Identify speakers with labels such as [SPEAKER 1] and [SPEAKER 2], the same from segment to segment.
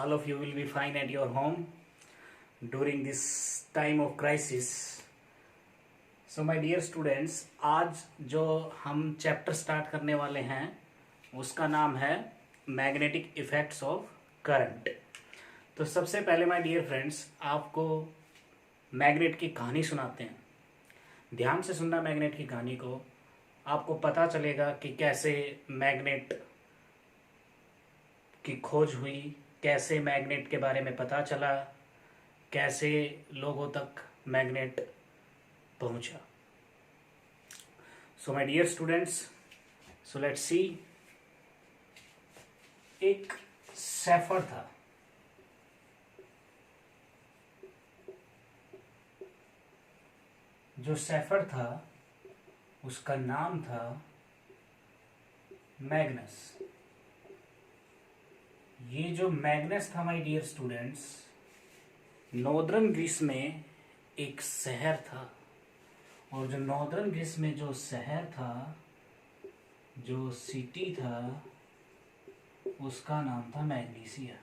[SPEAKER 1] all of you will be fine at your home during this time of crisis. So my dear students, आज जो हम chapter start करने वाले हैं उसका नाम है मैग्नेटिक इफेक्ट्स ऑफ करंट। तो सबसे पहले माय डियर फ्रेंड्स, आपको मैग्नेट की कहानी सुनाते हैं। ध्यान से सुनना मैग्नेट की कहानी को, आपको पता चलेगा कि कैसे मैग्नेट की खोज हुई, कैसे मैग्नेट के बारे में पता चला, कैसे लोगों तक मैग्नेट पहुंचा। So my dear students, so let's see. एक सैफर था, जो सैफर था उसका नाम था मैग्नस। ये जो मैग्नस था my dear students, northern Greece में एक शहर था, और जो नॉर्दर्न ग्रीस में जो शहर था, जो सिटी था, उसका नाम था मैग्नीसिया।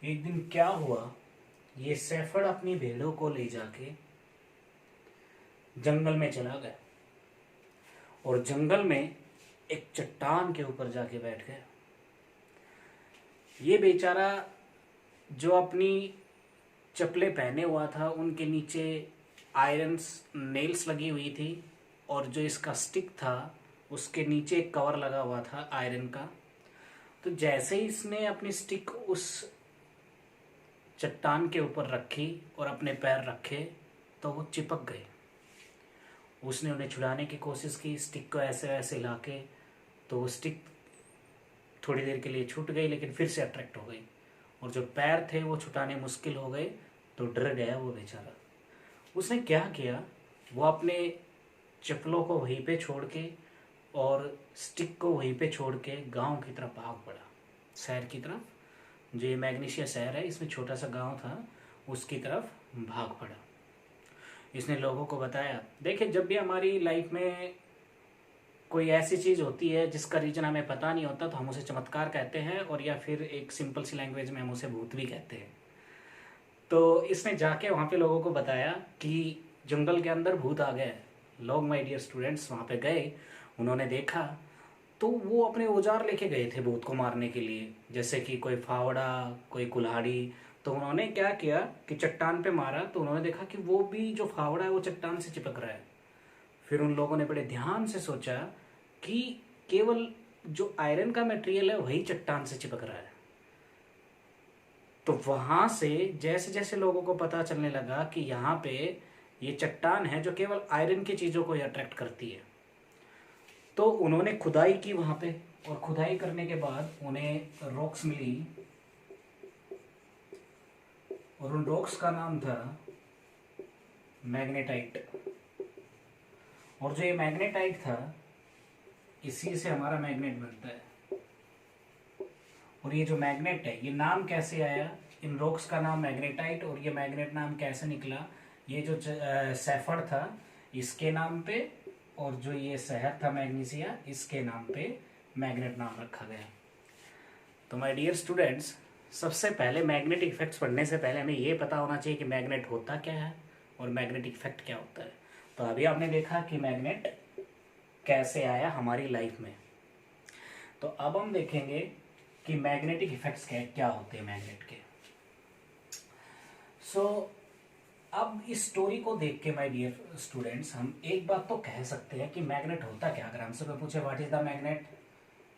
[SPEAKER 1] एक दिन क्या हुआ, ये सैफर्ड अपनी भेड़ों को ले जाके जंगल में चला गया और जंगल में एक चट्टान के ऊपर जाके बैठ गया। ये बेचारा जो अपनी चप्पलें पहने हुआ था, उनके नीचे आयरन नेल्स लगी हुई थी, और जो इसका स्टिक था उसके नीचे एक कवर लगा हुआ था आयरन का। तो जैसे ही इसने अपनी स्टिक उस चट्टान के ऊपर रखी और अपने पैर रखे तो वो चिपक गए। उसने उन्हें छुड़ाने की कोशिश की, स्टिक को ऐसे वैसे लाके, तो वो स्टिक थोड़ी देर के लिए छूट गई, लेकिन फिर से अट्रैक्ट हो गई, और जो पैर थे वो छुटाने मुश्किल हो गए। तो डर गया वो बेचारा। उसने क्या किया, वो अपने चप्पलों को वहीं पे छोड़ के और स्टिक को वहीं पे छोड़ के गांव की तरफ भाग पड़ा, शहर की तरफ। जो ये मैग्नीसिया शहर है, इसमें छोटा सा गांव था, उसकी तरफ भाग पड़ा। इसने लोगों को बताया, देखिए जब भी हमारी लाइफ में कोई ऐसी चीज़ होती है जिसका रीजन हमें पता नहीं होता, तो हम उसे चमत्कार कहते हैं, और या फिर एक सिंपल सी लैंग्वेज में हम उसे भूत भी कहते हैं। तो इसने जाके वहाँ पे लोगों को बताया कि जंगल के अंदर भूत आ गए। लोग माय डियर स्टूडेंट्स वहाँ पे गए, उन्होंने देखा, तो वो अपने औजार लेके गए थे भूत को मारने के लिए, जैसे कि कोई फावड़ा, कोई कुल्हाड़ी। तो उन्होंने क्या किया कि चट्टान पे मारा, तो उन्होंने देखा कि वो भी जो फावड़ा है वो चट्टान से चिपक रहा है। फिर उन लोगों ने बड़े ध्यान से सोचा कि केवल जो आयरन का मटेरियल है वही चट्टान से चिपक रहा है। तो वहां से जैसे जैसे लोगों को पता चलने लगा कि यहाँ पे ये चट्टान है जो केवल आयरन की चीज़ों को ही अट्रैक्ट करती है, तो उन्होंने खुदाई की वहां पे, और खुदाई करने के बाद उन्हें रॉक्स मिली, और उन रॉक्स का नाम था मैग्नेटाइट। और जो ये मैग्नेटाइट था, इसी से हमारा मैग्नेट बनता है। और ये जो मैग्नेट है, ये नाम कैसे आया, इन रॉक्स का नाम मैग्नेटाइट, और ये मैग्नेट नाम कैसे निकला, ये जो सैफर्ड था इसके नाम पे, और जो ये शहर था मैग्नीसिया, इसके नाम पे मैग्नेट नाम रखा गया। तो माय डियर स्टूडेंट्स, सबसे पहले मैग्नेटिक इफेक्ट्स पढ़ने से पहले हमें ये पता होना चाहिए कि मैग्नेट होता क्या है और मैग्नेटिक इफेक्ट क्या होता है। तो अभी आपने देखा कि मैग्नेट कैसे आया हमारी लाइफ में। तो अब हम देखेंगे कि मैग्नेटिक इफेक्ट्स क्या होते हैं मैग्नेट के। सो अब इस स्टोरी को देख के माय डियर स्टूडेंट्स, हम एक बात तो कह सकते हैं कि मैग्नेट होता क्या। अगर हमसे कोई पूछे what is the magnet,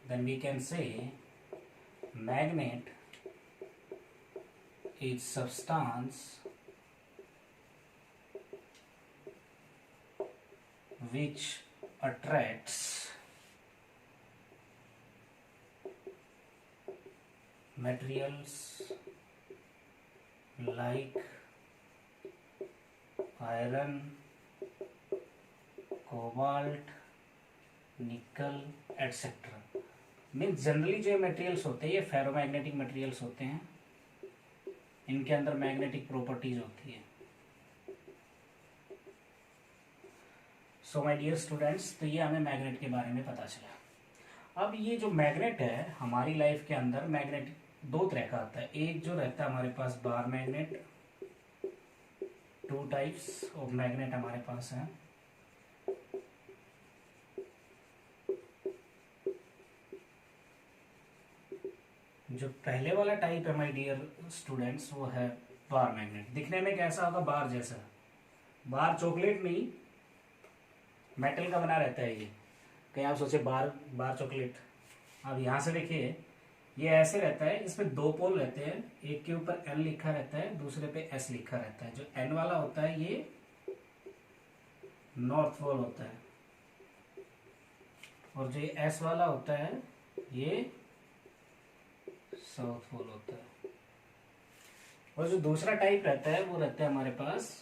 [SPEAKER 1] then we can say magnet is substance which attracts materials like iron, cobalt, nickel, etc. Means generally जो मटेरियल्स होते हैं ये फेरोमैग्नेटिक मटेरियल्स होते हैं, इनके अंदर मैग्नेटिक प्रॉपर्टीज होती है। सो माय डियर स्टूडेंट्स, तो ये हमें मैग्नेट के बारे में पता चला। अब ये जो मैग्नेट है हमारी लाइफ के अंदर, मैग्नेट दो तरह का आता है। एक जो रहता है हमारे पास bar magnet, two types of magnet हमारे पास है। जो पहले वाला टाइप है माय डियर स्टूडेंट्स, वो है बार मैग्नेट। दिखने में कैसा होगा? बार जैसा। बार चॉकलेट नहीं, मेटल का बना रहता है ये। कहीं आप सोचे बार बार चॉकलेट, अब यहाँ से देखिए ये ऐसे रहता है, इसमें दो पोल रहते हैं, एक के ऊपर L लिखा रहता है, दूसरे पे S लिखा रहता है। जो N वाला होता है ये नॉर्थ पोल होता है, और जो S वाला होता है ये साउथ पोल होता है। और जो दूसरा टाइप रहता है वो रहता है हमारे पास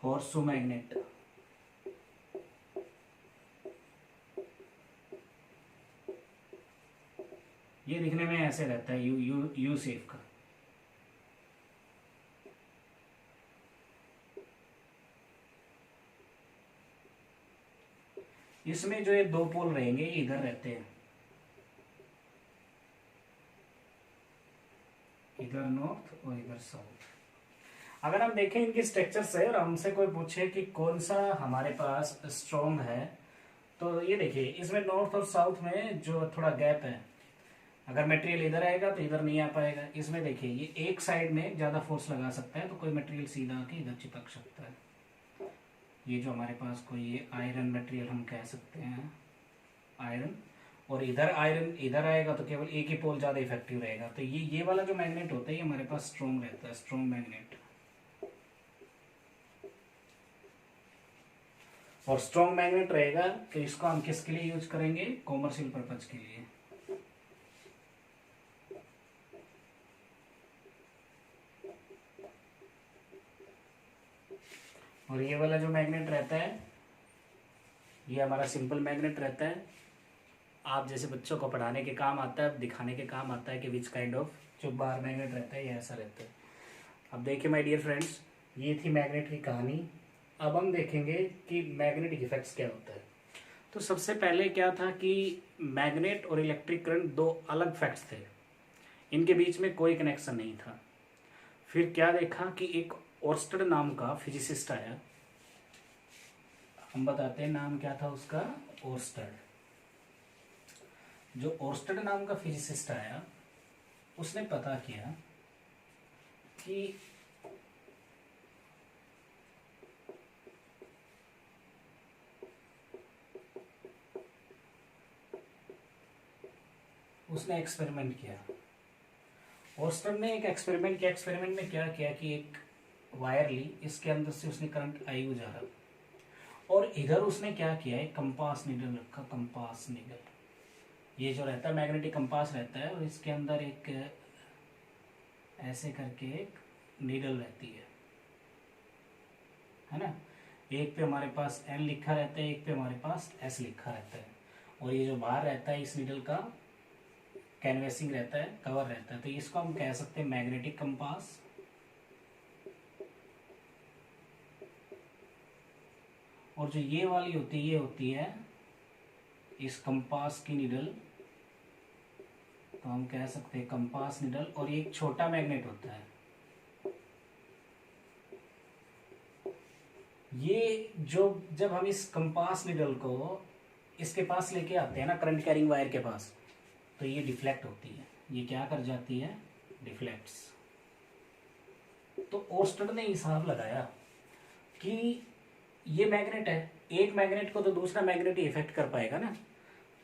[SPEAKER 1] हॉर्सशू मैग्नेट। ये दिखने में ऐसे रहता है, यू शेप का। इसमें जो ये दो पोल रहेंगे ये इधर रहते हैं, इधर नॉर्थ और इधर साउथ। अगर हम देखें इनकी स्ट्रक्चर से और हमसे कोई पूछे कि कौन सा हमारे पास स्ट्रॉन्ग है, तो ये देखिए इसमें नॉर्थ और साउथ में जो थोड़ा गैप है, अगर मटेरियल इधर आएगा तो इधर नहीं आ पाएगा। इसमें देखिए ये एक साइड में ज्यादा फोर्स लगा सकता है तो कोई मटेरियल सीधा आके इधर चिपक सकता है। ये जो हमारे पास कोई ये आयरन मटेरियल हम कह सकते हैं, आयरन, और इधर आयरन इधर आएगा तो केवल एक ही पोल ज्यादा इफेक्टिव रहेगा। तो ये वाला जो मैग्नेट होता है ये हमारे पास स्ट्रॉन्ग रहता है, स्ट्रॉन्ग मैग्नेट। और स्ट्रॉन्ग मैग्नेट रहेगा तो इसको हम किसके लिए यूज करेंगे? कॉमर्शियल पर्पज के लिए। और ये वाला जो मैग्नेट रहता है ये हमारा सिंपल मैग्नेट रहता है। आप जैसे बच्चों को पढ़ाने के काम आता है, दिखाने के काम आता है कि विच काइंड ऑफ जो बार मैग्नेट रहता है ये ऐसा रहता है। अब देखिए माय डियर फ्रेंड्स, ये थी मैग्नेट की कहानी। अब हम देखेंगे कि मैग्नेटिक इफेक्ट्स क्या होता है। तो सबसे पहले क्या था कि मैग्नेट और इलेक्ट्रिक करंट दो अलग फैक्ट्स थे, इनके बीच में कोई कनेक्शन नहीं था। फिर क्या देखा कि एक ओर्स्टेड नाम का फिजिसिस्ट आया, हम बताते हैं नाम क्या था उसका, ओर्स्टेड। जो ओर्स्टेड नाम का फिजिसिस्ट आया उसने पता किया कि उसने एक्सपेरिमेंट किया। ओर्स्टेड ने एक एक्सपेरिमेंट किया। एक्सपेरिमेंट में क्या किया कि एक वायर ली, इसके अंदर से उसने करंट आई गुजारा, और इधर उसने क्या किया, एक कंपास नीडल रखा। कंपास नीडल ये जो रहता है मैग्नेटिक कंपास रहता है, और इसके अंदर एक ऐसे करके एक नीडल रहती है ना। एक पे हमारे पास N लिखा रहता है, एक पे हमारे पास S लिखा रहता है, और ये जो बाहर रहता है इस नीडल का कैनवेसिंग रहता है, कवर रहता है। तो इसको हम कह सकते हैं मैग्नेटिक कंपास। और जो ये वाली होती है ये होती है इस कंपास की नीडल, तो हम कह सकते हैं कंपास नीडल। और ये एक छोटा मैग्नेट होता है। ये जो जब हम इस कंपास नीडल को इसके पास लेके आते हैं ना, करंट कैरिंग वायर के पास, तो ये डिफ्लेक्ट होती है। ये क्या कर जाती है? डिफ्लेक्ट्स। तो ओर्स्टेड ने हिसाब लगाया कि ये मैग्नेट है, एक मैग्नेट को तो दूसरा मैग्नेट ही इफेक्ट कर पाएगा ना।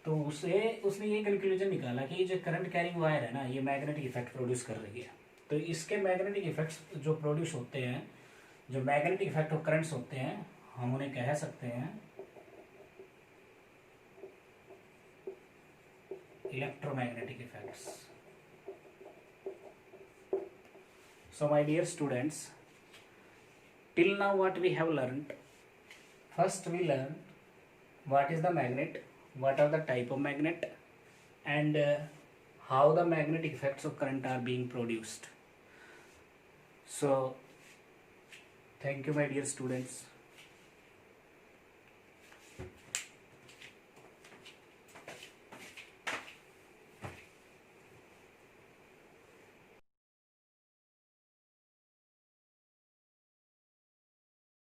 [SPEAKER 1] तो उसने ये कंक्लूजन निकाला कि ये जो करंट कैरिंग वायर है ना ये मैग्नेटिक इफेक्ट प्रोड्यूस कर रही है। तो इसके मैग्नेटिक इफेक्ट्स जो प्रोड्यूस होते हैं, जो मैग्नेटिक इफेक्ट ऑफ करंट्स होते हैं, हम उन्हें कह सकते हैं electromagnetic effects. So my dear students, till now what we have learned, first we learned what is the magnet, what are the type of magnet, and how the magnetic effects of current are being produced. So thank you my dear students.